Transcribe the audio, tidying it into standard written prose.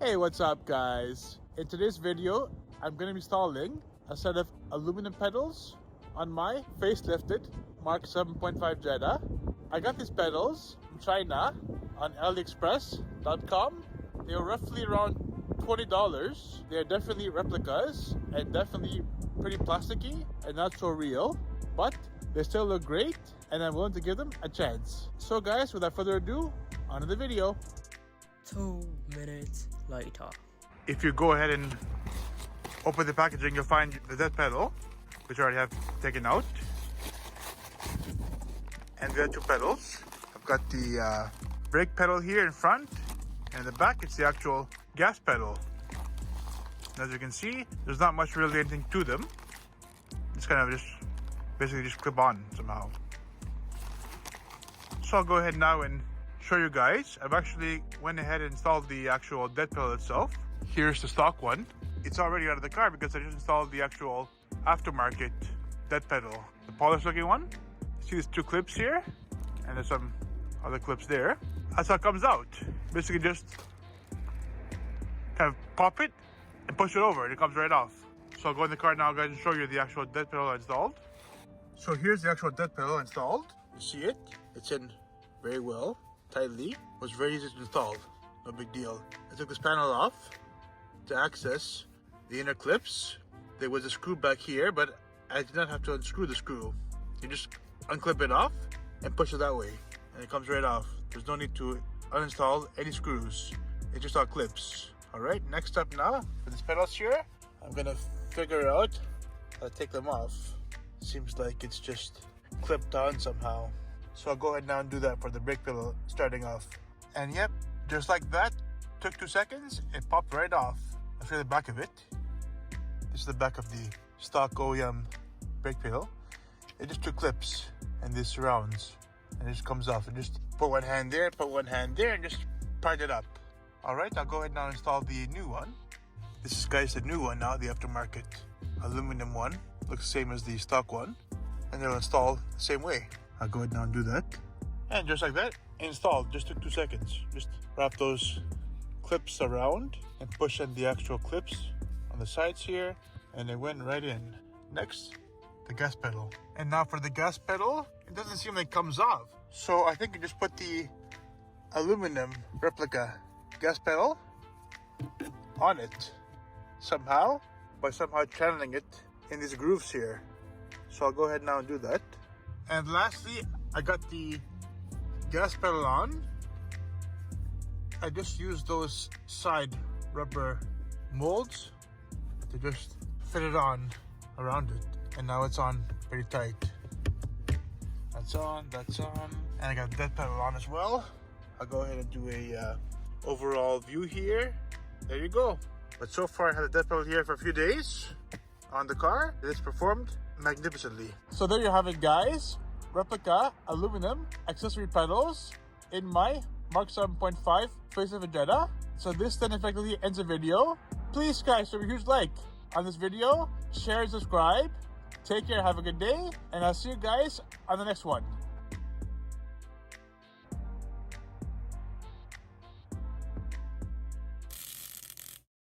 Hey, what's up guys? In today's video, I'm going to be installing a set of aluminum pedals on my facelifted Mark 7.5 Jetta. I got these pedals from China on AliExpress.com. They were roughly around $20. They're definitely replicas and definitely pretty plasticky and not so real, but they still look great and I'm willing to give them a chance. So guys, without further ado, on to the video. 2 minutes later. If you go ahead and open the packaging, you'll find the dead pedal, which I already have taken out. And we have two pedals. I've got the brake pedal here in front, and in the back it's the actual gas pedal. And as you can see, there's not much really anything to them. It's kind of basically just clip on somehow. So I'll go ahead now and show you guys. I've actually went ahead and installed the actual dead pedal itself. Here's the stock one. It's already out of the car because I just installed the actual aftermarket dead pedal, the polished looking one. See these two clips here, and there's some other clips there. That's how it comes out. Basically just kind of pop it and push it over and it comes right off. So I'll go in the car now guys and show you the actual dead pedal installed. So here's the actual dead pedal installed. You see it? It's in very well, tightly. It was very easy to install, no big deal. I took this panel off to access the inner clips. There was a screw back here, but I did not have to unscrew the screw. You just unclip it off and push it that way, and it comes right off. There's no need to uninstall any screws. It just all clips. All right, next up now, for these pedals here, I'm gonna figure out how to take them off. Seems like it's just clipped on somehow. So I'll go ahead now and do that for the brake pedal starting off. And yep, just like that, took 2 seconds, it popped right off. I'll show you the back of it. This is the back of the stock OEM brake pedal. It just two clips and this surrounds and it just comes off. And just put one hand there, put one hand there and just pry it up. All right, I'll go ahead now and install the new one. This is guys the new one now, the aftermarket aluminum one. Looks the same as the stock one. And they'll install the same way. I'll go ahead now and do that. And just like that, installed. Just took 2 seconds. Just wrap those clips around and push in the actual clips on the sides here. And it went right in. Next, the gas pedal. And now for the gas pedal, it doesn't seem like it comes off. So I think you just put the aluminum replica gas pedal on it somehow, by somehow channeling it in these grooves here. So I'll go ahead now and do that. And lastly, I got the gas pedal on. I just used those side rubber molds to just fit it on around it. And now it's on pretty tight. That's on, that's on. And I got the dead pedal on as well. I'll go ahead and do a overall view here. There you go. But so far I had the dead pedal here for a few days on the car. It's performed magnificently. So there you have it guys. Replica aluminum accessory pedals in my Mark 7.5 facelift Jetta. So this then effectively ends the video. Please guys, leave a huge like on this video, share and subscribe. Take care, have a good day, and I'll see you guys on the next one.